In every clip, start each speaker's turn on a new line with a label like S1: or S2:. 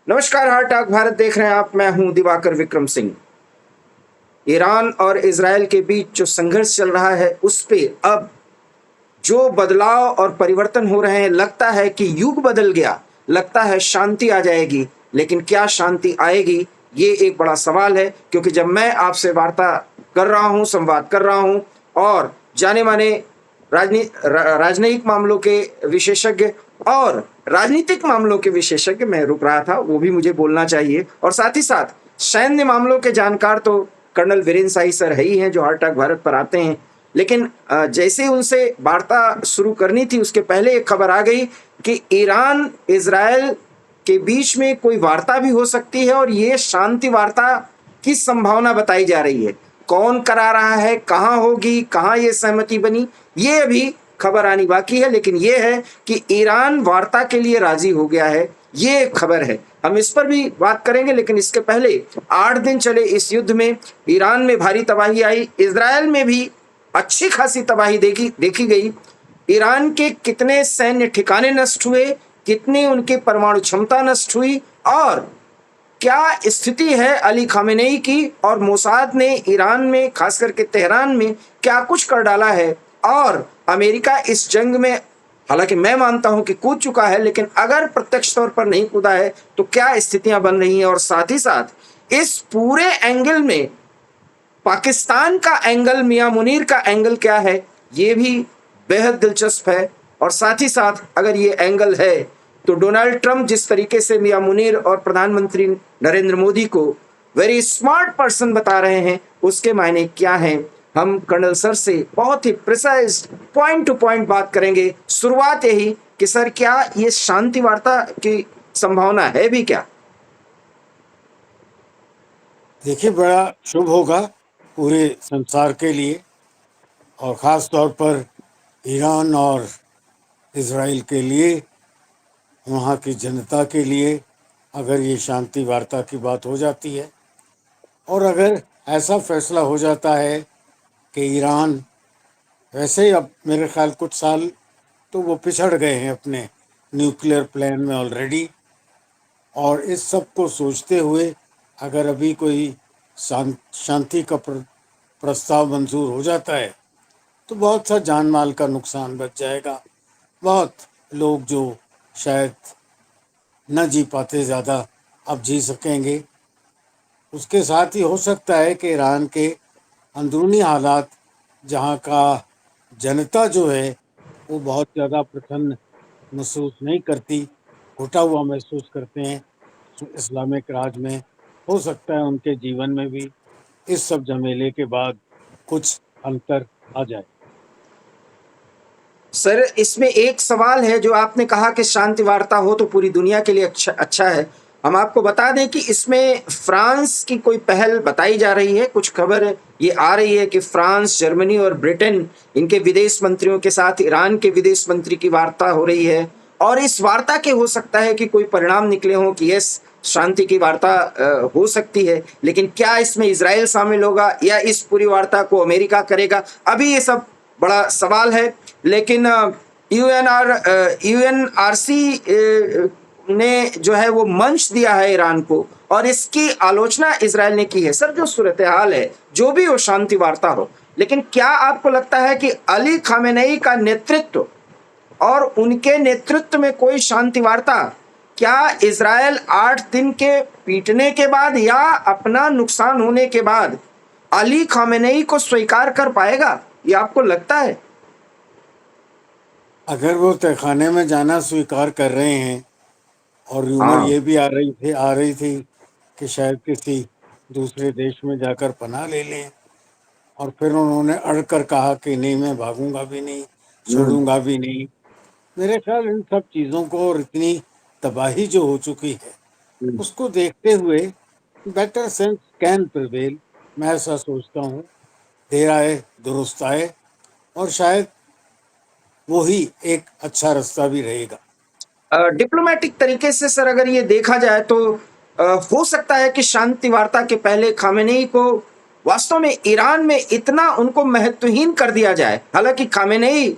S1: नमस्कार, heart talk Bharat देख रहे हैं आप। मैं हूं दिवाकर विक्रम सिंह। ईरान और इजरायल के बीच जो संघर्ष चल रहा है उस पे अब जो बदलाव और परिवर्तन हो रहे हैं, लगता है कि युग बदल गया, लगता है शांति आ जाएगी। लेकिन क्या शांति आएगी, ये एक बड़ा सवाल है। क्योंकि जब मैं आपसे वार्ता कर रहा हूं, संवाद कर रहा हूं, और जाने माने राजनयिक मामलों के विशेषज्ञ और राजनीतिक मामलों के विशेषज्ञ, मैं रुक रहा था, वो भी मुझे बोलना चाहिए, और साथ ही साथ सैन्य मामलों के जानकार तो कर्नल वीरेंद्र साही सर है ही हैं, जो हार्ट अटैक भारत पर आते हैं। लेकिन जैसे उनसे वार्ता शुरू करनी थी, उसके पहले एक खबर आ गई कि ईरान इजरायल के बीच में कोई वार्ता भी हो सकती है, और ये शांति वार्ता की संभावना बताई जा रही है। कौन करा रहा है, कहाँ होगी, कहाँ ये सहमति बनी, ये अभी खबर आनी बाकी है। लेकिन ये है कि ईरान वार्ता के लिए राजी हो गया है, ये एक खबर है। हम इस पर भी बात करेंगे, लेकिन इसके पहले 8 दिन चले इस युद्ध में ईरान में भारी तबाही आई, इजरायल में भी अच्छी खासी तबाही देखी गई। ईरान के कितने सैन्य ठिकाने नष्ट हुए, कितनी उनकी परमाणु क्षमता नष्ट हुई, और क्या स्थिति है अली खामेनेई की, और मोसाद ने ईरान में, खास करके तेहरान में क्या कुछ कर डाला है। और अमेरिका इस जंग में, हालांकि मैं मानता हूं कि कूद चुका है, लेकिन अगर प्रत्यक्ष तौर पर नहीं कूदा है तो क्या स्थितियां बन रही हैं। और साथ ही साथ इस पूरे एंगल में पाकिस्तान का एंगल, मियां मुनीर का एंगल क्या है, ये भी बेहद दिलचस्प है। और साथ ही साथ अगर ये एंगल है तो डोनाल्ड ट्रंप जिस तरीके से मियां मुनीर और प्रधानमंत्री नरेंद्र मोदी को वेरी स्मार्ट पर्सन बता रहे हैं, उसके मायने क्या हैं, हम कर्नल सर से बहुत ही प्रिसाइज पॉइंट टू पॉइंट बात करेंगे। शुरुआत यही कि सर, क्या ये शांति वार्ता की संभावना है भी क्या?
S2: देखिए, बड़ा शुभ होगा पूरे संसार के लिए, और ख़ास तौर पर ईरान और इज़राइल के लिए, वहाँ की जनता के लिए, अगर ये शांति वार्ता की बात हो जाती है। और अगर ऐसा फैसला हो जाता है कि ईरान, वैसे ही अब मेरे ख्याल कुछ साल तो वो पिछड़ गए हैं अपने न्यूक्लियर प्लान में ऑलरेडी, और इस सब को सोचते हुए अगर अभी कोई शांति का प्रस्ताव मंजूर हो जाता है तो बहुत सा जान माल का नुकसान बच जाएगा। बहुत लोग जो शायद न जी पाते ज़्यादा, अब जी सकेंगे। उसके साथ ही हो सकता है कि ईरान के अंदरूनी हालात, जहाँ का जनता जो है वो बहुत ज़्यादा प्रसन्न महसूस नहीं करती, घुटा हुआ महसूस करते हैं इस्लामिक राज में, हो सकता है उनके जीवन में भी इस सब झमेले के बाद कुछ अंतर आ जाए।
S1: सर, इसमें एक सवाल है, जो आपने कहा कि शांति वार्ता हो तो पूरी दुनिया के लिए अच्छा है। हम आपको बता दें कि इसमें फ्रांस की कोई पहल बताई जा रही है। कुछ खबर ये आ रही है कि फ्रांस, जर्मनी और ब्रिटेन, इनके विदेश मंत्रियों के साथ ईरान के विदेश मंत्री की वार्ता हो रही है। और इस वार्ता के हो सकता है कि कोई परिणाम निकले हों कि यस, शांति की वार्ता हो सकती है। लेकिन क्या इसमें इजराइल शामिल होगा या इस पूरी वार्ता को अमेरिका करेगा, अभी ये सब बड़ा सवाल है। लेकिन यूएनआरसी ने जो है वो मंच दिया है ईरान को, और इसकी आलोचना इजराइल ने की है। सर, जो सूरत हाल है, जो भी हो, शांति वार्ता हो, लेकिन क्या आपको लगता है कि अली खामेनेई का नेतृत्व और उनके नेतृत्व में कोई शांति वार्ता, क्या इजराइल 8 दिन के पीटने के बाद या अपना नुकसान होने के बाद अली खामेनेई को स्वीकार कर पाएगा, ये आपको लगता है?
S2: अगर वो तहखाने में जाना स्वीकार कर रहे हैं, और र्यूमर
S1: हाँ।
S2: ये भी आ रही थी कि शायद किसी दूसरे देश में जाकर पनाह ले लें, और फिर उन्होंने अड़ कर कहा कि नहीं, मैं भागूंगा भी नहीं,
S1: हम्म।
S2: छोड़ूंगा भी नहीं। मेरे ख्याल इन सब चीज़ों को, और इतनी तबाही जो हो चुकी है,
S1: हम्म।
S2: उसको देखते हुए बेटर सेंस कैन प्रिवेल, मैं ऐसा सोचता हूँ। देर आए दुरुस्त आए, और शायद वही एक अच्छा रास्ता भी रहेगा।
S1: डिप्लोमेटिक तरीके से सर, अगर ये देखा जाए तो हो सकता है कि शांति वार्ता के पहले खामेनेई को वास्तव में ईरान में इतना उनको महत्वहीन कर दिया जाए। हालांकि खामेनेई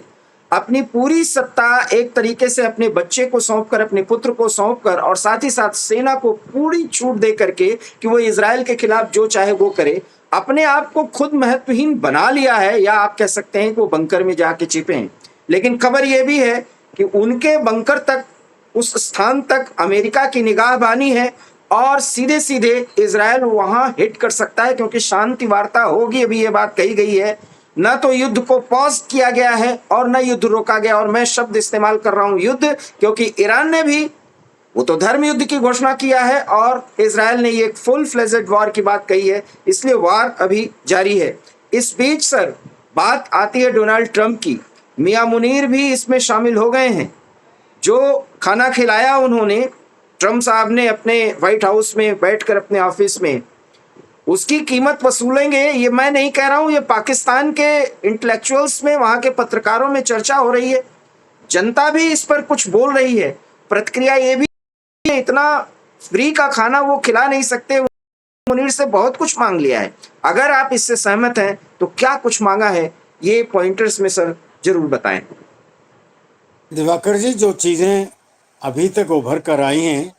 S1: अपनी पूरी सत्ता एक तरीके से अपने बच्चे को सौंपकर, अपने पुत्र को सौंपकर, और साथ ही साथ सेना को पूरी छूट दे करके कि वो इज़राइल के खिलाफ जो चाहे वो करे, अपने आप को खुद महत्वहीन बना लिया है, या आप कह सकते हैं कि वो बंकर में जाके छिपे हैं। लेकिन खबर ये भी है कि उनके बंकर तक, उस स्थान तक अमेरिका की निगाहबानी है और सीधे सीधे इज़राइल वहां हिट कर सकता है, क्योंकि शांति वार्ता होगी, अभी ये बात कही गई है। न तो युद्ध को पॉज किया गया है और न युद्ध रोका गया, और मैं शब्द इस्तेमाल कर रहा हूं युद्ध, क्योंकि ईरान ने भी, वो तो धर्म युद्ध की घोषणा किया है और इज़राइल ने ये फुल फ्लेजेड वॉर की बात कही है, इसलिए वॉर अभी जारी है। इस बीच सर बात आती है डोनाल्ड ट्रंप की। मियां मुनीर भी इसमें शामिल हो गए हैं। जो खाना खिलाया उन्होंने, ट्रंप साहब ने अपने व्हाइट हाउस में बैठकर अपने ऑफिस में, उसकी कीमत वसूलेंगे। ये मैं नहीं कह रहा हूं, ये पाकिस्तान के इंटेलेक्चुअल्स में, वहां के पत्रकारों में चर्चा हो रही है, जनता भी इस पर कुछ बोल रही है। प्रतिक्रिया ये भी है, इतना फ्री का खाना वो खिला नहीं सकते, मुनीर से बहुत कुछ मांग लिया है। अगर आप इससे सहमत हैं तो क्या कुछ मांगा है, ये पॉइंटर्स में सर जरूर बताएं।
S2: दिवाकर जी, जो चीज़ें अभी तक उभर कर आई हैं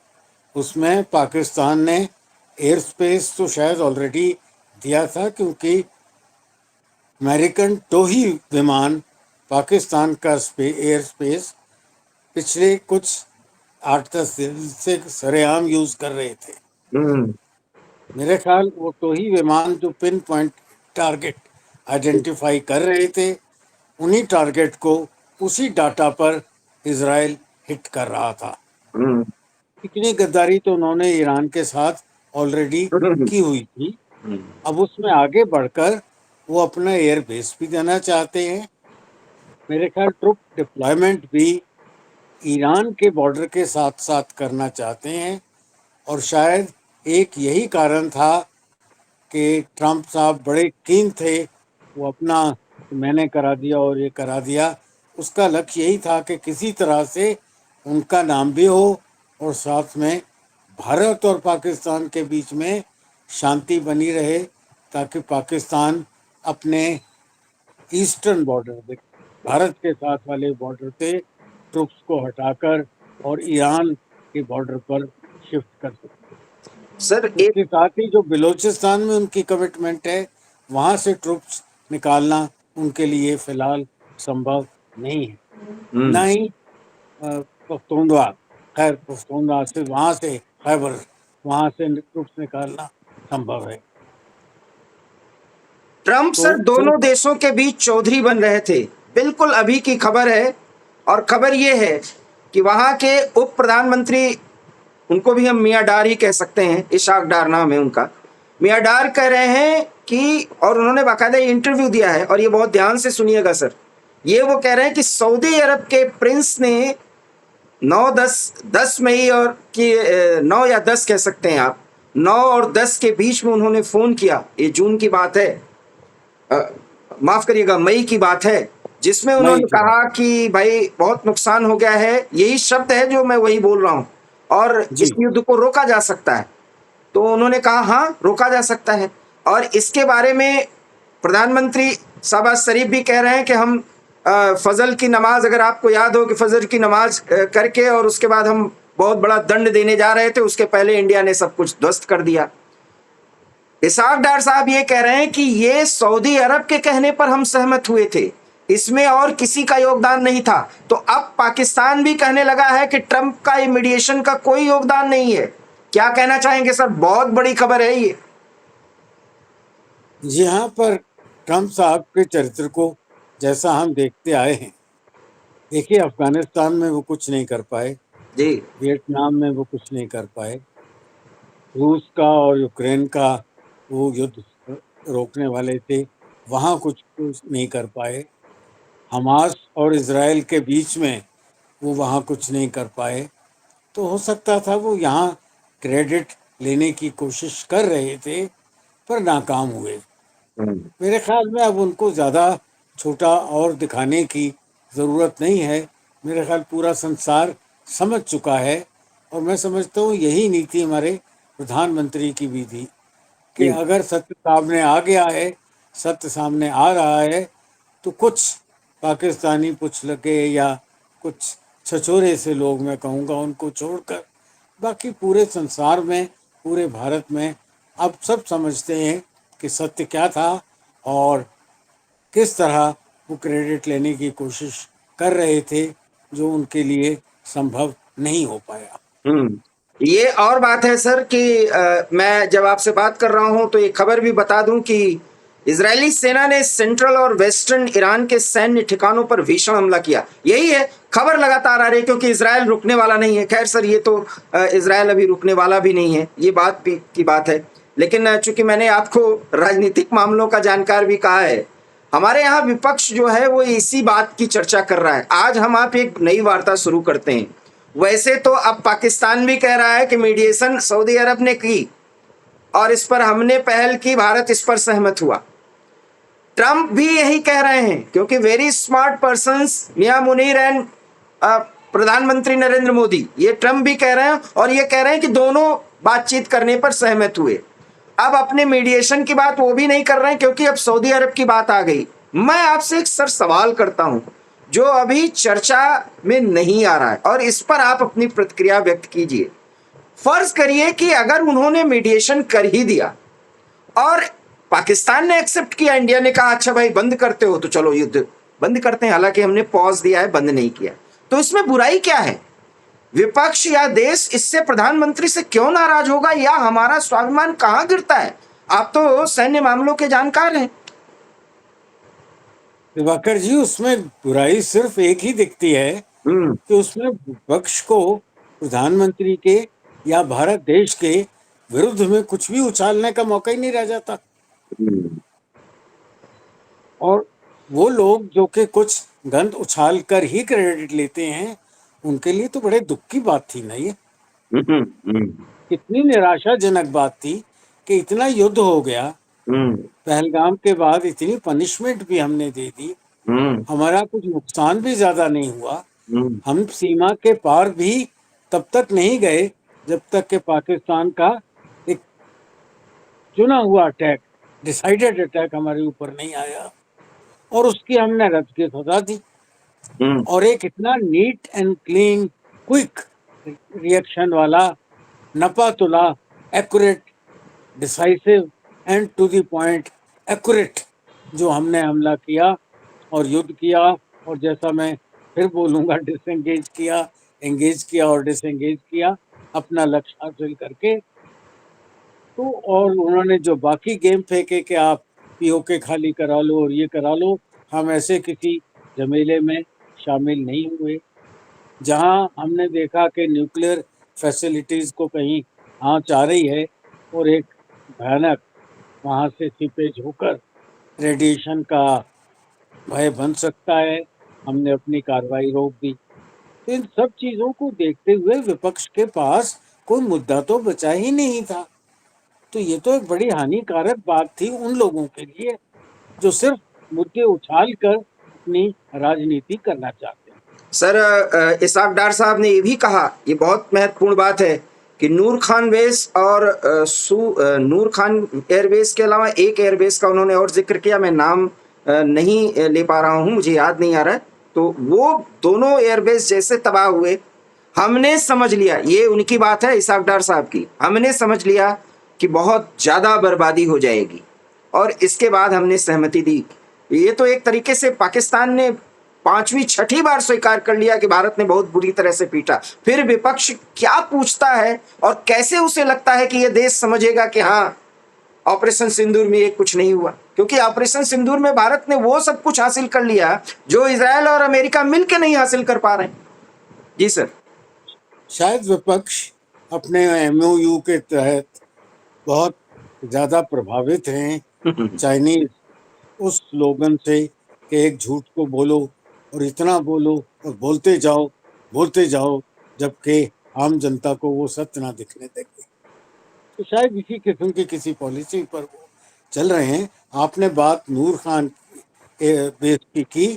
S2: उसमें पाकिस्तान ने एयर स्पेस तो शायद ऑलरेडी दिया था, क्योंकि अमेरिकन टोही विमान पाकिस्तान का एयर स्पेस पिछले कुछ 8-10 दिन से सरेआम यूज कर रहे थे।
S1: हम्म।
S2: मेरे ख्याल वो टोही विमान जो पिन पॉइंट टारगेट आइडेंटिफाई कर रहे थे, उन्हीं टारगेट को उसी डाटा पर इजराइल हिट कर रहा था।
S1: हम्म।
S2: इतनी गद्दारी तो उन्होंने ईरान के साथ ऑलरेडी
S1: हम्म।
S2: की हुई थी। अब उसमें आगे बढ़कर वो अपना एयर बेस भी देना चाहते हैं। मेरे ख्याल ट्रुप डिप्लॉयमेंट भी ईरान के बॉर्डर के साथ साथ करना चाहते हैं, और शायद एक यही कारण था कि ट्रंप साहब बड़े कीन थे। वो अपना मैंने करा दिया और ये करा दिया, उसका लक्ष्य यही था कि किसी तरह से उनका नाम भी हो और साथ में भारत और पाकिस्तान के बीच में शांति बनी रहे, ताकि पाकिस्तान अपने ईस्टर्न बॉर्डर, भारत के साथ वाले बॉर्डर से ट्रुप्स को हटाकर और ईरान के बॉर्डर पर शिफ्ट कर सके।
S1: सर एक,
S2: इसके साथ ही जो बलूचिस्तान में उनकी कमिटमेंट है, वहाँ से ट्रुप्स निकालना उनके लिए फिलहाल संभव नहीं है। न ही पख्तूनख्वा, खैर पख्तूनख्वा से वहाँ से खैबर, वहाँ से ट्रुप्स निकालना संभव है।
S1: ट्रंप
S2: तो
S1: सर दोनों देशों के बीच चौधरी बन रहे थे, बिल्कुल अभी की खबर है। और खबर यह है कि वहां के उप प्रधानमंत्री, उनको भी हम मियां डार ही कह सकते हैं, इशाक डार नाम है उनका, मियां डार कह रहे हैं कि, और उन्होंने बाकायदा इंटरव्यू दिया है, और ये बहुत ध्यान से सुनिएगा सर, ये वो कह रहे हैं कि सऊदी अरब के प्रिंस ने 9-10 मई और कि 9 या 10 कह सकते हैं आप, 9 और 10 के बीच में उन्होंने फोन किया, ये जून की बात है, माफ करिएगा मई की बात है, जिसमें
S2: मई
S1: उन्होंने
S2: की बात।
S1: कहा कि भाई बहुत नुकसान हो गया है, यही शब्द है जो मैं वही बोल रहा हूं, और इस
S2: जी
S1: युद्ध को रोका जा सकता है। तो उन्होंने कहा हाँ रोका जा सकता है, और इसके बारे में प्रधानमंत्री शहबाज शरीफ भी कह रहे हैं कि हम फजल की नमाज, अगर आपको याद हो कि फजर की नमाज करके और उसके बाद हम बहुत बड़ा दंड देने जा रहे थे, उसके पहले इंडिया ने सब कुछ ध्वस्त कर दिया। इसाक डार साहब ये कह रहे हैं कि ये सऊदी अरब के कहने पर हम सहमत हुए थे, इसमें और किसी का योगदान नहीं था। तो अब पाकिस्तान भी कहने लगा है कि ट्रंप का ये मीडिएशन का कोई योगदान नहीं है। क्या कहना चाहेंगे सर, बहुत बड़ी खबर है ये।
S2: जी हाँ, पर ट्रंप साहब के चरित्र को जैसा हम देखते आए हैं, देखिए अफगानिस्तान में वो कुछ नहीं कर पाए,
S1: जी।
S2: वियतनाम में वो कुछ नहीं कर पाए, रूस का और यूक्रेन का वो युद्ध रोकने वाले थे, वहाँ कुछ नहीं कर पाए, हमास और इजराइल के बीच में वो वहाँ कुछ नहीं कर पाए। तो हो सकता था वो यहाँ क्रेडिट लेने की कोशिश कर रहे थे, पर नाकाम हुए। मेरे ख्याल में अब उनको ज़्यादा छोटा और दिखाने की ज़रूरत नहीं है। मेरे ख्याल पूरा संसार समझ चुका है, और मैं समझता हूँ यही नीति हमारे प्रधानमंत्री की भी थी कि
S1: जी।
S2: अगर सत्य सामने आ गया है, सत्य सामने आ रहा है, तो कुछ पाकिस्तानी पुछलके या कुछ छछोरे से लोग, मैं कहूँगा, उनको छोड़कर बाकी पूरे संसार में, पूरे भारत में अब सब समझते हैं कि सत्य क्या था और किस तरह वो क्रेडिट लेने की कोशिश कर रहे थे, जो उनके लिए संभव नहीं हो पाया।
S1: ये और बात है सर कि मैं जब आपसे बात कर रहा हूं तो ये खबर भी बता दूं कि इजरायली सेना ने सेंट्रल और वेस्टर्न ईरान के सैन्य ठिकानों पर भीषण हमला किया। यही है, खबर लगातार आ रही है क्योंकि इजरायल रुकने वाला नहीं है। खैर सर, ये तो इजरायल अभी रुकने वाला भी नहीं है, ये बात भी की बात है। लेकिन चूंकि मैंने आपको राजनीतिक मामलों का जानकार भी कहा है, हमारे यहाँ विपक्ष जो है वो इसी बात की चर्चा कर रहा है। आज हम आप एक नई वार्ता शुरू करते हैं। वैसे तो अब पाकिस्तान भी कह रहा है कि मीडिएशन सऊदी अरब ने की और इस पर हमने पहल की, भारत इस पर सहमत हुआ। ट्रंप भी यही कह रहे हैं क्योंकि very smart persons Mian Munir and प्रधानमंत्री नरेंद्र मोदी, ये ट्रंप भी कह रहे हैं और ये कह रहे हैं कि दोनों बातचीत करने पर सहमत हुए। अब अपने मीडिएशन की बात वो भी नहीं कर रहे हैं क्योंकि अब सऊदी अरब की बात आ गई। मैं आपसे एक सर सवाल करता हूं जो अभी चर्चा में नहीं आ रहा है और इस पर आप अपनी प्रतिक्रिया व्यक्त कीजिए। फर्ज करिए कि अगर उन्होंने मीडिएशन कर ही दिया और पाकिस्तान ने एक्सेप्ट किया, इंडिया ने कहा अच्छा भाई बंद करते हो तो चलो युद्ध बंद करते हैं, हालांकि हमने पॉज दिया है, बंद नहीं किया, तो इसमें बुराई क्या है? विपक्ष या देश इससे प्रधानमंत्री से क्यों नाराज होगा या हमारा स्वाभिमान कहां गिरता है? आप तो सैन्य मामलों के जानकार हैं।
S2: दिवाकर जी, उसमें बुराई सिर्फ एक ही दिखती है कि उसमें विपक्ष को प्रधानमंत्री के या भारत देश के विरुद्ध में कुछ भी उछालने का मौका ही नहीं रह जाता। और वो लोग जो कि कुछ गंद उछाल कर ही क्रेडिट लेते हैं, उनके लिए तो बड़े दुख की बात थी ना ये। कितनी निराशाजनक बात थी कि इतना युद्ध हो गया, पहलगाम के बाद इतनी पनिशमेंट भी हमने दे दी, हमारा कुछ नुकसान भी ज्यादा नहीं हुआ, हम सीमा के पार भी तब तक नहीं गए जब तक कि पाकिस्तान का एक चुना हुआ अटैक, डिसाइडेड अटैक हमारे ऊपर नहीं आया और उसकी हमने रद्द की सजा दी। और एक इतना neat and clean quick reaction वाला, नपा तुला, accurate, decisive and to the point accurate जो हमने हमला किया और युद्ध किया, और जैसा मैं फिर बोलूंगा, डिसएंगेज किया, एंगेज किया और डिसएंगेज किया अपना लक्ष्य हासिल करके। तो और उन्होंने जो बाकी गेम फेंके कि आप पीओके खाली करा लो और ये करा लो, हम ऐसे किसी झमेले में शामिल नहीं हुए। जहां हमने देखा कि न्यूक्लियर फैसिलिटीज को कहीं आंच आ रही है और एक भयानक वहां से सीपेज होकर रेडिएशन का भय बन सकता है, हमने अपनी कार्रवाई रोक दी। तो इन सब चीजों को देखते हुए विपक्ष के पास कोई मुद्दा तो बचा ही नहीं था। तो ये तो एक बड़ी हानिकारक बात थी उन लोगों के लिए जो सिर्फ मुद्दे उछाल कर अपनी राजनीति करना चाहते हैं।
S1: सर, इसाक डार साहब ने ये भी कहा, ये बहुत महत्वपूर्ण बात है कि नूर खान बेस और नूर खान एयरबेस के अलावा एक एयरबेस का उन्होंने और जिक्र किया, मैं नाम नहीं ले पा रहा हूं, मुझे याद नहीं आ रहा है। तो वो दोनों एयरबेस जैसे तबाह हुए, हमने समझ लिया, ये उनकी बात है इसाक डार साहब की, हमने समझ लिया कि बहुत ज्यादा बर्बादी हो जाएगी और इसके बाद हमने सहमति दी। ये तो एक तरीके से पाकिस्तान ने पांचवी छठी बार स्वीकार कर लिया कि भारत ने बहुत बुरी तरह से पीटा। फिर विपक्ष क्या पूछता है और कैसे उसे लगता है कि यह देश समझेगा कि हाँ, ऑपरेशन सिंदूर में ये कुछ नहीं हुआ, क्योंकि ऑपरेशन सिंदूर में भारत ने वो सब कुछ हासिल कर लिया जो इजराइल और अमेरिका मिलकर नहीं हासिल कर पा रहे। जी सर।
S2: शायद विपक्ष अपने एमओयू के तहत बहुत ज्यादा प्रभावित हैं चाइनीज उस स्लोगन से कि एक झूठ को बोलो और इतना बोलो और बोलते जाओ जबकि आम जनता को वो सत्य ना दिखने देंगे। तो शायद इसी किस्म की किसी पॉलिसी पर वो चल रहे हैं। आपने बात नूर खान एयरबेस की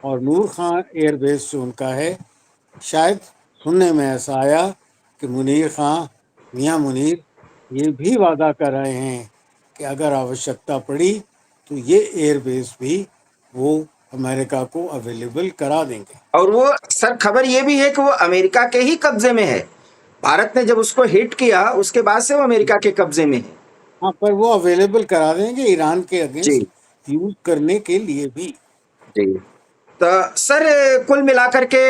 S2: और नूर खान एयरबेस जो उनका है, शायद सुनने में ऐसा आया कि मुनीर खां, मियां मुनीर ये भी वादा कर रहे हैं कि अगर आवश्यकता पड़ी तो ये एयरबेस भी वो अमेरिका को अवेलेबल करा देंगे।
S1: और वो सर खबर ये भी है कि वो अमेरिका के ही कब्जे में है। भारत ने जब उसको हिट किया उसके बाद से वो अमेरिका के कब्जे में है।
S2: हाँ, पर वो अवेलेबल करा देंगे ईरान के
S1: जी
S2: अगेंस्ट यूज करने के लिए भी।
S1: जी। तो सर कुल मिलाकर के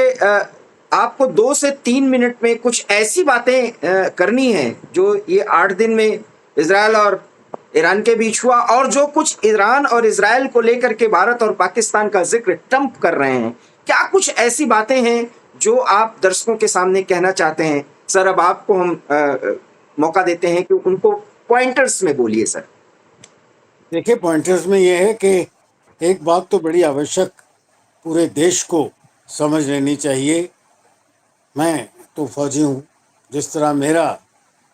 S1: आपको 2 से 3 मिनट में कुछ ऐसी बातें करनी है जो ये 8 दिन में इजराइल और ईरान के बीच हुआ, और जो कुछ ईरान और इजराइल को लेकर के भारत और पाकिस्तान का जिक्र ट्रंप कर रहे हैं। क्या कुछ ऐसी बातें हैं जो आप दर्शकों के सामने कहना चाहते हैं? सर अब आपको हम मौका देते हैं कि उनको पॉइंटर्स में बोलिए सर।
S2: देखिए, पॉइंटर्स में ये है कि एक बात तो बड़ी आवश्यक पूरे देश को समझ लेनी चाहिए। मैं तो फौजी हूँ, जिस तरह मेरा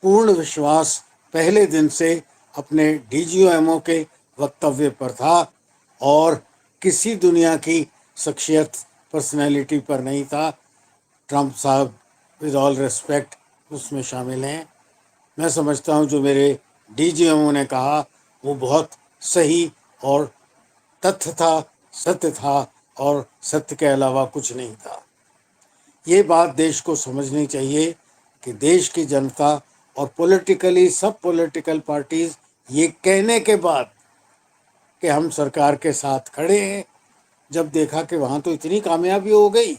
S2: पूर्ण विश्वास पहले दिन से अपने डीजीओएमओ के वक्तव्य पर था और किसी दुनिया की शख्सियत पर्सनैलिटी पर नहीं था। ट्रंप साहब विद ऑल रिस्पेक्ट उसमें शामिल हैं। मैं समझता हूँ जो मेरे डीजीएमओ ने कहा वो बहुत सही और तथ्य था, सत्य था और सत्य के अलावा कुछ नहीं था। ये बात देश को समझनी चाहिए कि देश की जनता और पॉलिटिकली सब पॉलिटिकल पार्टीज ये कहने के बाद कि हम सरकार के साथ खड़े हैं, जब देखा कि वहाँ तो इतनी कामयाबी हो गई,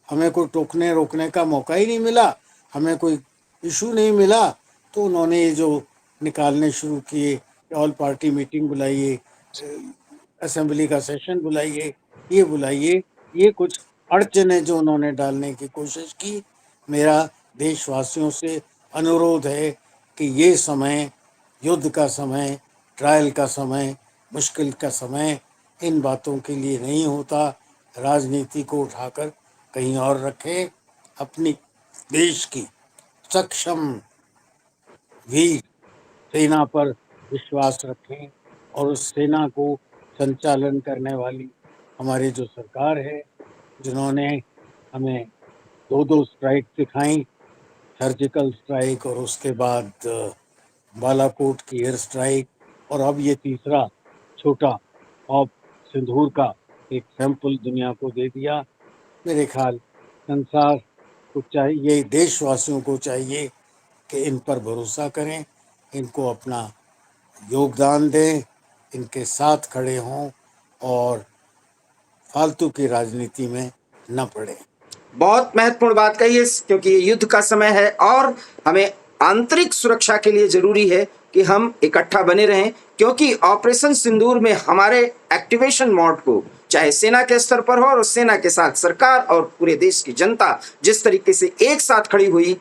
S2: हमें कोई टोकने रोकने का मौका ही नहीं मिला, हमें कोई इशू नहीं मिला, तो उन्होंने ये जो निकालने शुरू किए, ऑल पार्टी मीटिंग बुलाइए, असेंबली का सेशन बुलाइए, ये बुलाइए, ये कुछ अड़चने जो उन्होंने डालने की कोशिश की। मेरा देशवासियों से अनुरोध है कि ये समय, युद्ध का समय, ट्रायल का समय, मुश्किल का समय इन बातों के लिए नहीं होता। राजनीति को उठाकर कहीं और रखें, अपनी देश की सक्षम वीर सेना पर विश्वास रखें और उस सेना को संचालन करने वाली हमारी जो सरकार है, जिन्होंने हमें 2-2 स्ट्राइक सिखाई, सर्जिकल स्ट्राइक और उसके बाद बालाकोट की एयर स्ट्राइक, और अब ये तीसरा छोटा ऑप सिंदूर का एक सैंपल दुनिया को दे दिया। मेरे ख्याल संसार को चाहिए, देशवासियों को चाहिए कि इन पर भरोसा करें, इनको अपना योगदान दें, इनके साथ खड़े हों और फालतू की राजनीति में न पड़े।
S1: बहुत महत्वपूर्ण बात कही है, क्योंकि ये युद्ध का समय है और हमें आंतरिक सुरक्षा के लिए जरूरी है कि हम इकट्ठा बने रहें, क्योंकि ऑपरेशन सिंदूर में हमारे एक्टिवेशन मोड को चाहे सेना के स्तर पर हो और सेना के साथ सरकार और पूरे देश की जनता जिस तरीके से एक साथ खड़ी हुई,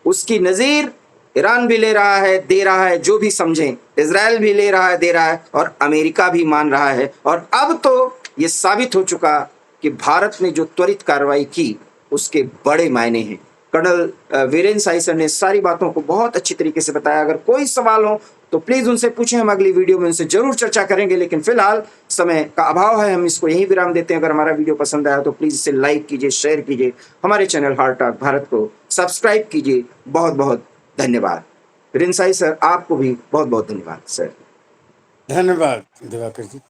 S1: उसकी नज़ीर ईरान भी ले रहा है, दे रहा है, जो भी समझें, इजराइल भी ले रहा है, दे रहा है, और अमेरिका भी मान रहा है। और अब तो ये साबित हो चुका कि भारत ने जो त्वरित कार्रवाई की उसके बड़े मायने हैं। कर्नल वीरेंद्र साई सर ने सारी बातों को बहुत अच्छी तरीके से बताया। अगर कोई सवाल हो तो प्लीज उनसे पूछें, हम अगली वीडियो में उनसे जरूर चर्चा करेंगे, लेकिन फिलहाल समय का अभाव है, हम इसको यहीं विराम देते हैं। अगर हमारा वीडियो पसंद आया तो प्लीज इसे लाइक कीजिए, शेयर कीजिए, हमारे चैनल हार्ट टॉक भारत को सब्सक्राइब कीजिए। बहुत बहुत धन्यवाद। वीरेंद्र साई सर, आपको भी बहुत बहुत धन्यवाद सर।
S2: धन्यवाद दिवाकर जी।